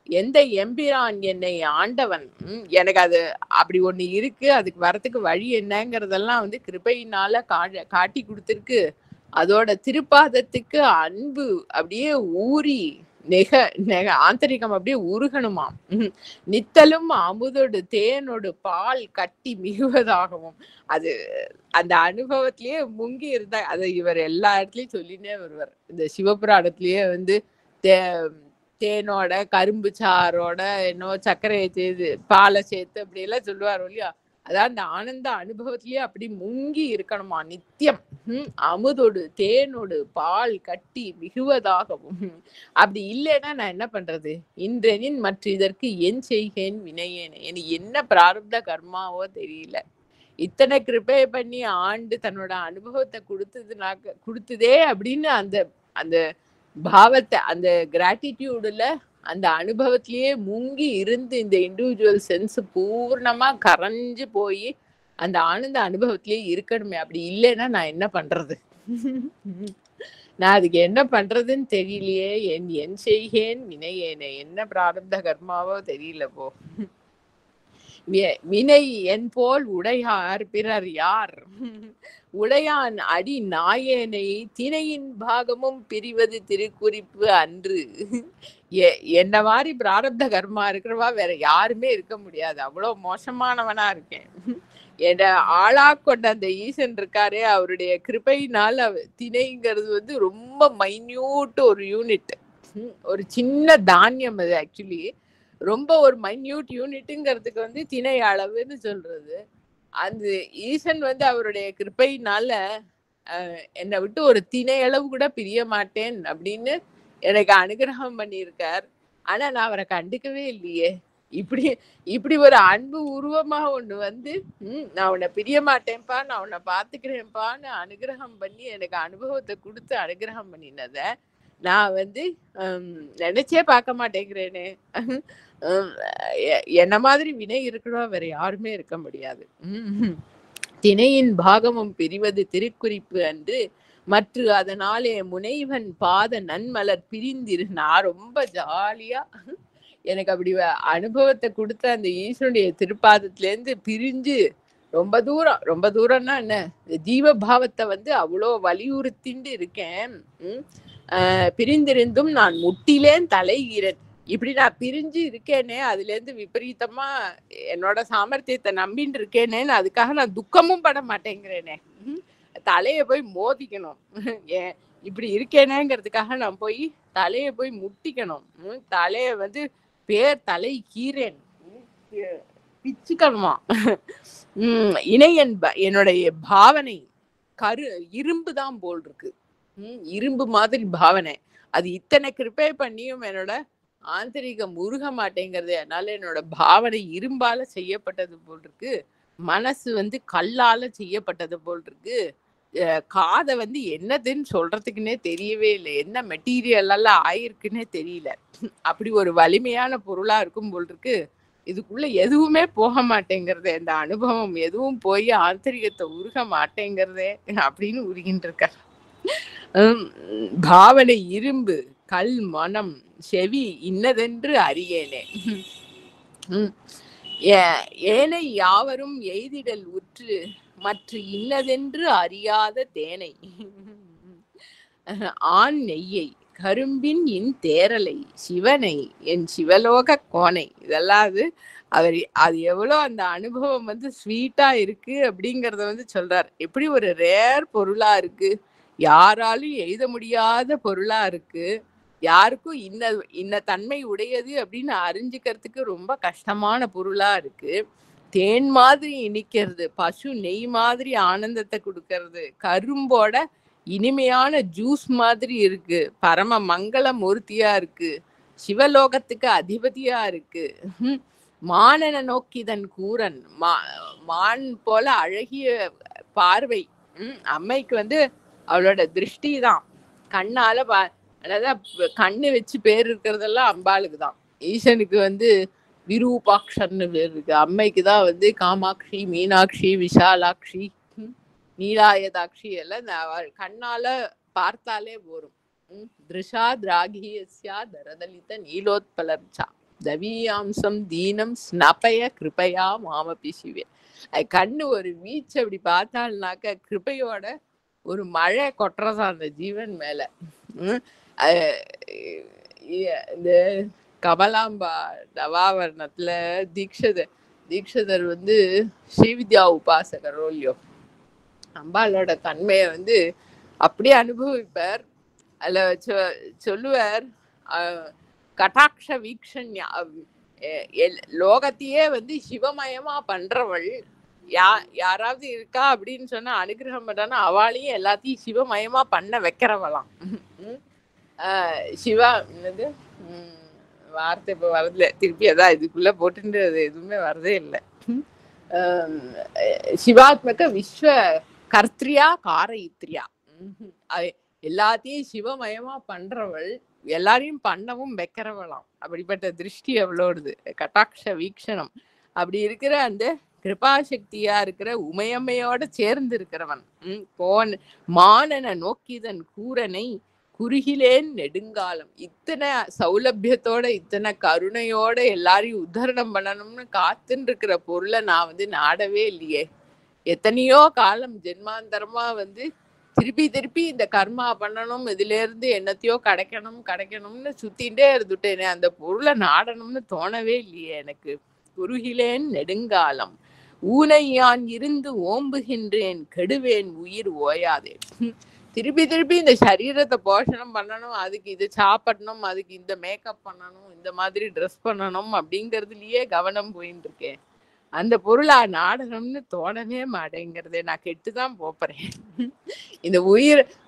எந்த எம்பிரான் என்னை ஆண்டவன், எனக்கு அது அப்படி ஒண்ணு இருக்கு, அதுக்கு வரத்துக்கு வழி என்னங்கிறதெல்லாம் வந்து கிருபையினால காட்டி கொடுத்திருக்கு. அதோட திருப்பாதத்துக்கு அன்பு அப்படியே ஊறி நெக ஆந்தரிகம் அப்படியே உருகணுமாம். நித்தலும் அமுதோடு தேனோடு பால் கட்டி மிகுவதாகவும். அது அந்த அனுபவத்திலேயே முங்கி இருந்தா அதை இவர் எல்லா இடத்துலயும் சொல்லினே வருவார். இந்த சிவபுராணத்திலேயே வந்து தேனோட கரும்பு சாரோட என்னோ சர்க்கரையை சேர்த்து பாலை சேர்த்து அப்படி எல்லாம் சொல்லுவார் இல்லையா. அதான் அந்த ஆனந்த அனுபவத்திலேயே அப்படி முங்கி இருக்கணுமா நித்தியம். அமுதோடு தேனோடு பால் கட்டி மிகுவதாகவும். அப்படி இல்லைன்னா நான் என்ன பண்றது, இன்றெனின் மற்ற இதற்கு என் செய்கேன் வினையேன். எனக்கு என்ன பிராரப்த கர்மாவோ தெரியல. இத்தனை கிருபை பண்ணி ஆண்டு தன்னோட அனுபவத்தை கொடுத்ததே அப்படின்னு அந்த அந்த பாவத்தை அந்த கிராட்டிடியூடுல அந்த அனுபவத்திலேயே முங்கி இருந்து இந்த இண்டிவிஜுவல் சென்ஸ் பூர்ணமா கரைஞ்சு போய் அந்த ஆனந்த அனுபவத்திலேயே இருக்கணுமே. அப்படி இல்லைன்னா நான் என்ன பண்றது, நான் அதுக்கு என்ன பண்றதுன்னு தெரியலையே. என் செய்கேன் வினையேனே, என்ன பிராரப்த கர்மாவோ தெரியல போ. வினை என் போல் உடையார் பிறர் யார், உடையான் அடி நாயேனை திணையின் பாகமும் பிரிவது திருக்குறிப்பு அன்று. என்ன மாதிரி பிராரப்த கர்மா இருக்கிறவா வேற யாருமே இருக்க முடியாது. அவ்வளவு மோசமானவனா இருக்கேன். என்ற ஆளா கொண்ட அந்த ஈசன் இருக்காரே, அவருடைய கிருபையினால திணைங்கிறது வந்து ரொம்ப மைன்யூட் ஒரு யூனிட், ஒரு சின்ன தானியம். அது ஆக்சுவலி ரொம்ப ஒரு மைன்யூட் யூனிட்டுங்கிறதுக்கு வந்து திணை அளவுன்னு சொல்றது. அந்த ஈசன் வந்து அவருடைய கிருபையினால என்னை விட்டு ஒரு திணை அளவு கூட பிரிய மாட்டேன் அப்படின்னு எனக்கு அனுகிரகம் பண்ணியிருக்கார். ஆனா நான் அவரை கண்டுக்கவே இல்லையே. இப்படி இப்படி ஒரு அன்பு உருவமா ஒண்ணு வந்து, நான் உன்னை பிரிய மாட்டேன்ப்பா, நான் உன்னை பாத்துக்கிறேன்ப்பான்னு அனுகிரகம் பண்ணி எனக்கு அனுபவத்தை கொடுத்து அனுகிரகம் பண்ணினத நான் வந்து நினைச்சே பார்க்க மாட்டேங்கிறேனே. ஹம், என்ன மாதிரி வினை இருக்கணும் வேற யாருமே இருக்க முடியாது. திணையின் பாகமும் பிரிவது திருக்குறிப்பு அன்று மற்ற அதனாலே முனைவன் பாத நன்மலர் பிரிந்திரு. நான் ரொம்ப ஜாலியா எனக்கு அப்படி அனுபவத்தை கொடுத்த அந்த ஈஸ்வருடைய திருப்பாதத்துல இருந்து பிரிஞ்சு ரொம்ப தூரம்னா என்ன, ஜீவபாவத்தை வந்து அவ்வளோ வலியுறுத்திண்டு இருக்கேன். பிரிந்திருந்தும் நான் முட்டிலேன் தலைகிறேன். இப்படி நான் பிரிஞ்சு இருக்கேனே, அதுல இருந்து விபரீதமா என்னோட சாமர்த்தியத்தை நம்பின்னு இருக்கேனேன்னு அதுக்காக நான் துக்கமும் பட மாட்டேங்கிறேனே. தலைய போய் மோதிக்கணும். ஏன் இப்படி இருக்கேனேங்கிறதுக்காக நான் போய் தலைய போய் முட்டிக்கணும். தலைய வந்து தலை கீரேன் பிச்சுக்கணுமா. இணையன் என்னுடைய பாவனை இரும்பு தான் போல் இருக்கு. இரும்பு மாதிரி பாவனை. அது இத்தனை கிருப்பை பண்ணியும் என்னோட ஆந்தரிகம் உருக மாட்டேங்கிறது. அதனால என்னோட பாவனை இரும்பால செய்யப்பட்டது போல் இருக்கு. மனசு வந்து கல்லால செய்யப்பட்டது போல் இருக்கு. காதை வந்து என்னதுன்னு சொல்றதுக்குன்னே தெரியவே இல்லை. என்ன மெட்டீரியல் எல்லாம் ஆயிருக்குன்னே தெரியல. அப்படி ஒரு வலிமையான பொருளா இருக்கும் போல் இருக்கு. இதுக்குள்ள எதுவுமே போக மாட்டேங்கிறதே, இந்த அனுபவம் எதுவும் போய் ஆந்தரிகத்தை உருக மாட்டேங்கிறதே அப்படின்னு உருகின்ற இருக்க. பாவனை இரும்பு, கல் மனம், செவி இன்னதென்று அறியேனே. ஏனை யாவரும் எய்திடல் உற்று மற்ற இன்னதென்று அறியாத தேனை ஆண் நெய்யை கரும்பின் இன் தேரலை சிவனை என் சிவலோக கோனை. இதெல்லாம் அது எவ்வளோ அந்த அனுபவம் வந்து ஸ்வீட்டா இருக்கு அப்படிங்கறத வந்து சொல்றார். எப்படி ஒரு ரேர் பொருளா இருக்கு, யாராலும் எழுத முடியாத பொருளா இருக்கு, யாருக்கும் இன்ன தன்மை உடையது அப்படின்னு அறிஞ்சுக்கிறதுக்கு ரொம்ப கஷ்டமான பொருளா இருக்கு. தேன் மாதிரி இனிக்கிறது, பசு நெய் மாதிரி ஆனந்தத்தை கொடுக்கறது, கரும்போட இனிமையான ஜூஸ் மாதிரி இருக்கு, பரம மங்கள மூர்த்தியா இருக்கு, சிவலோகத்துக்கு அதிபதியா இருக்கு. மானனை நோக்கிதன் கூரன், மான் போல அழகிய பார்வை. அம்மைக்கு வந்து அவளோட திருஷ்டி தான் கண்ணால அதாவது கண்ணு வச்சு பேர் இருக்கிறதெல்லாம் அம்பாளுக்கு தான். ஈசனுக்கு வந்து விரூபாட்சன்னு பேர் இருக்கு. அம்மைக்கு தான் வந்து காமாட்சி, மீனாட்சி, விஷாலாட்சி, நீலாயதாட்சி எல்லாம் கண்ணால பார்த்தாலே போரும். திருஷா திராகியஸ்யா தரதலித நீலோத்பலர்ச்சா தவியாம்சம் தீனம் ஸ்னபய கிருபையா மாமபி சிவே. கண்ணு ஒரு வீச்சு அப்படி பார்த்தாள்னாக்க கிருபையோட ஒரு மழை கொட்டுறதா அந்த ஜீவன் மேல. இந்த கமலாம்பா நவாவரணத்துல தீக்ஷதர் வந்து ஸ்ரீவித்யா உபாசகரோ இல்லையோ, அம்பாளோட தன்மையை வந்து அப்படியே அனுபவிப்பார். அதுல சொல்லுவார், கட்டாட்ச வீக்ஷண்யா, லோகத்தையே வந்து சிவமயமா பண்றவள் யாராவது இருக்கா அப்படின்னு சொன்னா அனுகிரகம் பண்றான்னா அவளையும் எல்லாத்தையும் சிவமயமா பண்ண வைக்கிறவளாம். சிவா என்னது வார்த்தை இப்ப வரதுல, திருப்பி அதான் இதுக்குள்ள போட்டுட்டு அது எதுவுமே வரதே இல்லை. சிவாத்மக விஸ்வ கர்த்திரியா காரயித்ரியா, எல்லாத்தையும் சிவமயமா பண்றவள், எல்லாரையும் பண்ணவும் வைக்கிறவளாம். அப்படிப்பட்ட திருஷ்டி அவளோடுது, கட்டாட்ச வீக்ஷணம். அப்படி இருக்கிற அந்த கிருபாசக்தியா இருக்கிற உமையம்மையோட சேர்ந்து இருக்கிறவன் மானன நோக்கிதன் கூரனை குறுகிலேன் நெடுங்காலம். இத்தனை சௌலபியத்தோட இத்தனை கருணையோட எல்லாரையும் உத்தரணம் பண்ணணும்னு காத்துன்னு இருக்கிற பொருளை நான் வந்து நாடவே இல்லையே. எத்தனையோ காலம் ஜென்மாந்தரமா வந்து திருப்பி இந்த கர்மா பண்ணணும், இதுல இருந்து என்னத்தையோ கிடைக்கணும்னு சுத்தின்ண்டே இருந்துட்டேனே, அந்த பொருளை நாடணும்னு தோணவே இல்லையே எனக்கு. குறுகிலேன் நெடுங்காலம் ஊனையான் இருந்து ஓம்புகின்றேன் கெடுவேன் உயிர் ஓயாதே. திருப்பி இந்த சரீரத்தை போஷணம் பண்ணணும், அதுக்கு இது சாப்பிடணும், அதுக்கு இந்த மேக்கப் பண்ணணும், இந்த மாதிரி ட்ரெஸ் பண்ணணும் அப்படிங்கிறதுலயே கவனம் போயின்னு இருக்கேன். அந்த பொருளா நாடகம்னு தோணவே மாட்டேங்கிறது. நான் கெட்டுதான் போறேன். இந்த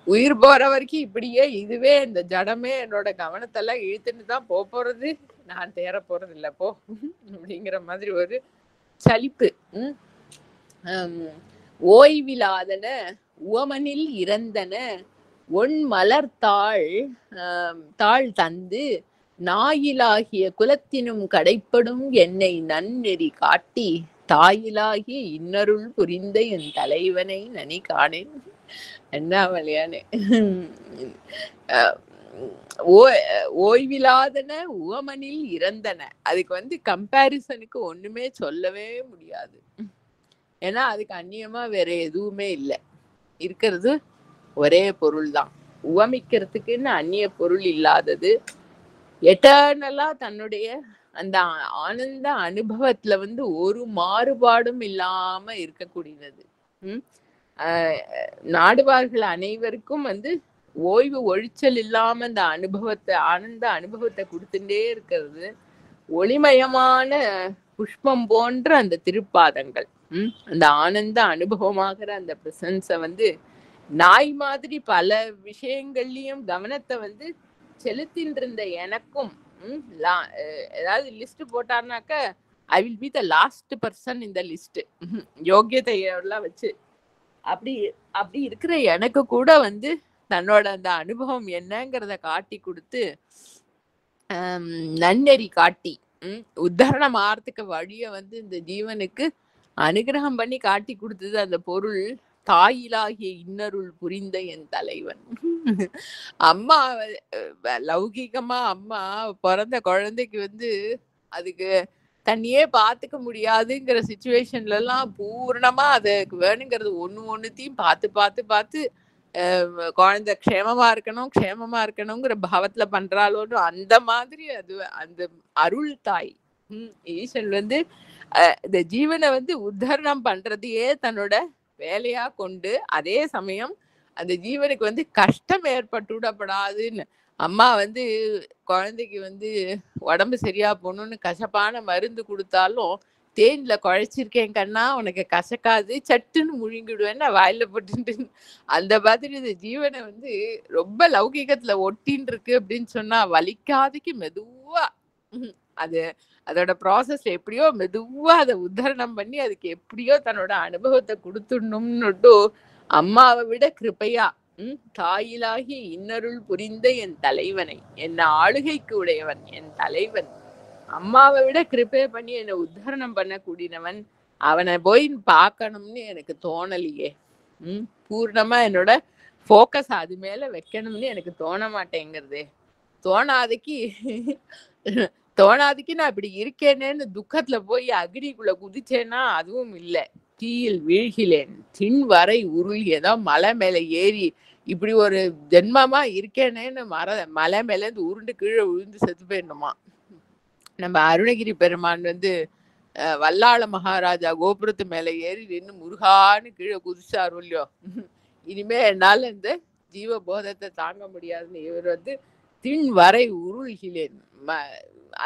உயிர் போற வரைக்கும் இப்படியே இதுவே இந்த ஜடமே என்னோட கவனத்தெல்லாம் இழுத்துட்டு தான் போறது. நான் தேற போறது இல்ல போ அப்படிங்கிற மாதிரி ஒரு சலிப்பு. ஓய்விலாதன உவமனில் இறந்தன ஒன் மலர்த்தாள் தாள் தந்து நாயிலாகிய குலத்தினும் கடைப்படும் என்னை நன்னெறி காட்டி தாயிலாகிய இன்னருள் புரிந்த என் தலைவனை நனி காணேன். அண்ணாமலையானே. ஓய்விலாதன உவமனில் இறந்தன. அதுக்கு கம்பேரிசனுக்கு ஒண்ணுமே சொல்லவே முடியாது. ஏன்னா அதுக்கு அந்நியமா வேற எதுவுமே இல்லை. இருக்கிறது ஒரே பொருள் தான். உவமிக்கிறதுக்குன்னு அந்நிய பொருள் இல்லாதது. எட்டர்னலா தன்னுடைய அந்த ஆனந்த அனுபவத்துல ஒரு மாறுபாடும் இல்லாம இருக்கக்கூடியது. நாடுவார்கள் அனைவருக்கும் ஓய்வு ஒழிச்சல் இல்லாம அந்த ஆனந்த அனுபவத்தை கொடுத்துட்டே இருக்கிறது. ஒளிமயமான புஷ்பம் போன்ற அந்த திருப்பாதங்கள், அந்த ஆனந்த அனுபவமாகிற அந்த பிரசன்ஸ நாய் மாதிரி பல விஷயங்கள்லயும் கவனத்தை செலுத்தின்னு இருந்த எனக்கும் ஏதாவது லிஸ்ட் போட்டார்னாக்க I will be the last person இந்த லிஸ்ட். யோகியதையெல்லாம் வச்சு அப்படி இருக்கிற எனக்கு கூட தன்னோட அந்த அனுபவம் என்னங்கிறத காட்டி கொடுத்து நன்னெறி காட்டி உத்தாரணம் ஆறதுக்கு வழிய இந்த ஜீவனுக்கு அனுகிரகம் பண்ணி காட்டி கொடுத்தது அந்த பொருள். தாயிலாகிய இன்னருள் புரிந்த என் தலைவன். அம்மா லௌகிகமா அம்மா பிறந்த குழந்தைக்கு அதுக்கு தண்ணியே பாத்துக்க முடியாதுங்கிற சிச்சுவேஷன்ல எல்லாம் பூர்ணமா அதுக்கு வேணுங்கிறது ஒண்ணுத்தையும் பார்த்து பார்த்து பார்த்து குழந்தை க்ஷேமமா இருக்கணுங்கிற பாவத்துல பண்றாளோன்னு அந்த மாதிரி அது அந்த அருள் தாய் ஈசன் இந்த ஜீவனை உத்தாரணம் பண்றதையே தன்னோட வேலையா கொண்டு அதே சமயம் அந்த ஜீவனுக்கு கஷ்டம் ஏற்பட்டு விடப்படாதுன்னு அம்மா குழந்தைக்கு உடம்பு சரியா போகணும்னு கசப்பான மருந்து கொடுத்தாலும் தேன்ல குழைச்சிருக்கேன் கண்ணா உனக்கு கசக்காது சட்டுன்னு முழுங்கிடுவேன்னு வாயில போட்டு அந்த மாதிரி இந்த ஜீவனை ரொம்ப லௌகிகத்துல ஒட்டின்னு இருக்கு அப்படின்னு சொன்னா வலிக்காதைக்கு மெதுவா அதோட ப்ராசஸ்ல எப்படியோ மெதுவா அதை உத்தாரணம் பண்ணி அதுக்கு எப்படியோ தன்னோட அனுபவத்தை கொடுத்துடணும்னுட்டு அம்மாவை விட கிருபையா தாயிலாகி இன்னருள் புரிந்த என் தலைவனை, என்ன ஆளுகைக்கு உடையவன் என் தலைவன், அம்மாவை விட கிருபை பண்ணி என்னை உத்தாரணம் பண்ண கூடினவன், அவனை போய் பார்க்கணும்னு எனக்கு தோணலையே. பூர்ணமா என்னோட ஃபோக்கஸ் அது மேல வைக்கணும்னு எனக்கு தோண மாட்டேங்கிறது. தோணாதிக்கு நான் இப்படி இருக்கேனேன்னு துக்கத்துல போய் அக்னிக்குள்ள குதிச்சேன்னா அதுவும் இல்லை. தீயில் வீழ்கிலேன் தின் வரை உருளியதோ மலை மேல ஏறி இப்படி ஒரு ஜென்மமா இருக்கேனேன்னு மலை மேல இருந்து உருண்டு கீழே விழுந்து செத்து போயிடணுமா. நம்ம அருணகிரி பெருமான் வல்லாள மகாராஜா கோபுரத்து மேல ஏறி நின்று முருகான்னு கீழே குதிச்சாரு இல்லையோ. இனிமே என்னால இந்த ஜீவ போதத்தை தாங்க முடியாதுன்னு இவர் தின் வரை உருள்கிலேன்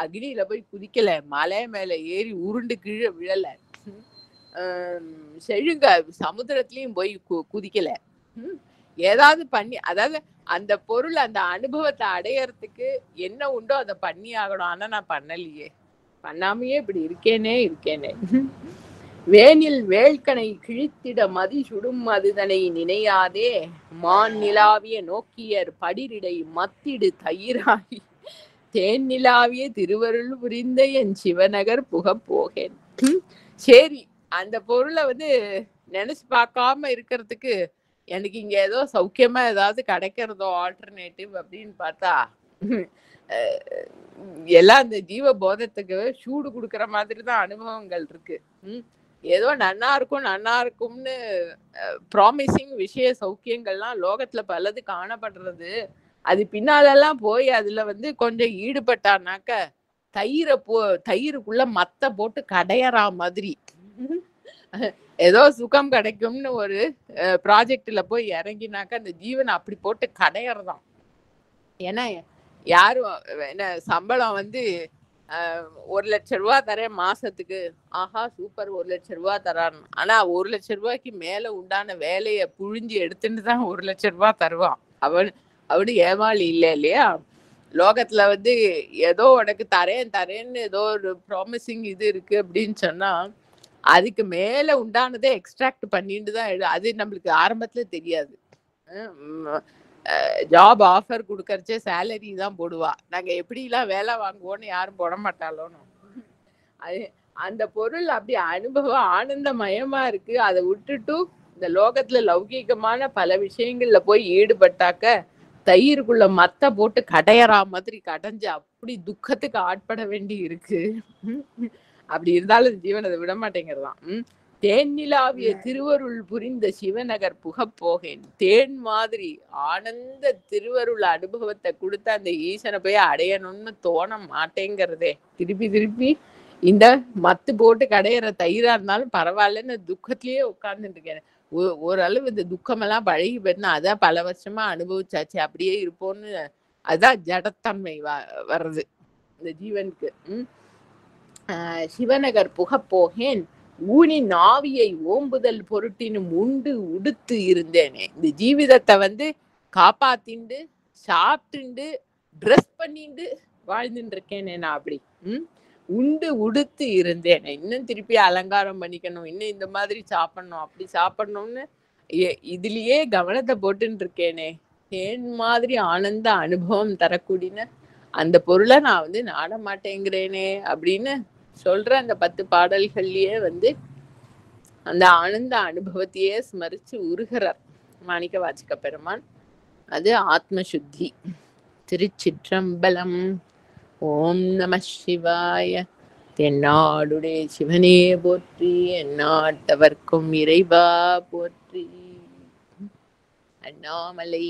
அக்னியில போய் குதிக்கல, மலை மேல ஏறி உருண்டு கீழே விழல, செழுங்க சமுத்திரத்திலயும் போய் குதிக்கல. ஏதாவது பண்ணி அதாவது அந்த பொருள் அந்த அனுபவத்தை அடையறதுக்கு என்ன உண்டோ அதை பண்ணி ஆகணும். ஆனா நான் பண்ணலையே, பண்ணாமையே இப்படி இருக்கேனே. வேனில் வேள்கனை கிழித்திட மதி சுடும் மதுதனை நினையாதே மான் நிலாவிய நோக்கியர் படிரிடை மத்திடு தயிராகி தேன் நிலாவிய திருவருள் புரிந்த என் சிவநகர் புக போகேன். சரி, அந்த பொருளை நினைச்சு பார்க்காம இருக்கிறதுக்கு எனக்கு இங்க ஏதோ சௌக்கியமா ஏதாவது கிடைக்கிறதோ ஆல்டர்னேட்டிவ் அப்படின்னு பார்த்தா எல்லாம் அந்த ஜீவ போதத்துக்கு சூடு கொடுக்குற மாதிரி தான் அனுபவங்கள் இருக்கு. ஏதோ நன்னா இருக்கும்னு ப்ராமிசிங் விஷய சௌக்கியங்கள்லாம் லோகத்துல பலது காணப்படுறது. அது பின்னாலெல்லாம் போய் அதுல கொஞ்சம் ஈடுபட்டானாக்க தயிருக்குள்ள மத்த போட்டு கடையறா மாதிரி ஏதோ சுகம் கிடைக்கும்னு ஒரு ப்ராஜெக்ட்ல போய் இறங்கினாக்க அந்த ஜீவனை அப்படி போட்டு கடையறதான். ஏன்னா யாரும் என்ன சம்பளம் 1,00,000 தரேன் மாசத்துக்கு. ஆஹா சூப்பர் 1,00,000 தரான். ஆனா 1,00,000க்கு மேல உண்டான வேலைய புழிஞ்சு எடுத்துட்டு தான் 1,00,000 தருவான். அவனு ஏமாளி இல்ல இல்லையா? லோகத்துல வந்து ஏதோ உனக்கு தரேன்னு ஏதோ ஒரு ப்ராமிசிங் இது இருக்கு அப்படின்னு சொன்னா அதுக்கு மேல உண்டானதை எக்ஸ்ட்ராக்ட் பண்ணிட்டு தான் அது நம்மளுக்கு ஆரம்பத்துல தெரியாது. ஜாப் ஆஃபர் கொடுக்கறச்சே சேலரி தான் போடுவா. நாங்க எப்படிலாம் வேலை வாங்குவோன்னு யாரும் போட மாட்டாளோன்னு. அது அந்த பொருள் அப்படி அனுபவம் ஆனந்தமயமா இருக்கு. அதை விட்டுட்டு இந்த லோகத்துல லௌகீகமான பல விஷயங்கள்ல போய் ஈடுபட்டாக்க தயிருக்குள்ள மத்த போட்டு கடையறா மாதிரி கடைஞ்சு அப்படி துக்கத்துக்கு ஆட்பட வேண்டி இருக்கு. அப்படி இருந்தாலும் ஜீவன் அதை விட மாட்டேங்கிறதான். தேன் நிலாவிய திருவருள் புரிந்த சிவநகர் புகப்போகேன். தேன் மாதிரி ஆனந்த திருவருள் அனுபவத்தை கொடுத்த அந்த ஈசனை போய் அடையணும்னு தோண மாட்டேங்கிறதே. திருப்பி திருப்பி இந்த மத்து போட்டு கடையிற தயிரா இருந்தாலும் பரவாயில்லன்னு துக்கத்திலேயே உட்கார்ந்துட்டு இருக்கேன். ஓரளவு இந்த துக்கமெல்லாம் பழகி போயிட்டுனா அதான் பல வருஷமா அனுபவிச்சாச்சு அப்படியே இருப்போம்னு. அதான் ஜடத்தன்மை வர்றது இந்த ஜீவனுக்கு. சிவநகர் புகப்போகேன் ஊனின் ஆவியை ஓம்புதல் பொருட்டினும் உண்டு உடுத்து இருந்தேனே. இந்த ஜீவிதத்தை வந்து காப்பாத்திண்டு சாப்பிட்டுண்டு ட்ரெஸ் பண்ணிண்டு வாழ்ந்துட்டு இருக்கேனே நான் அப்படி. உண்டு உடுத்து இருந்தேனே. இன்னும் திருப்பி அலங்காரம் பண்ணிக்கணும், இன்னும் இந்த மாதிரி சாப்பிடணும் அப்படி சாப்பிடணும்னு இதுலயே கவனத்தை போட்டுன்னு இருக்கேனே. தேன் மாதிரி ஆனந்த அனுபவம் தரக்கூடிய அந்த பொருளை நான் வந்து நாட மாட்டேங்கிறேனே அப்படின்னு சொல்ற அந்த 10 பாடல்கள்லயே வந்து அந்த ஆனந்த அனுபவத்தையே ஸ்மரிச்சு உருகிறார் மாணிக்க வாசக பெருமான். அது ஆத்மசுத்தி. திருச்சிற்றம்பலம். ஓம் நம சிவாய. தென்னாடுடைய சிவனே போற்றி, எந்நாட்டவர்க்கும் இறைவா போற்றி. அண்ணாமலை.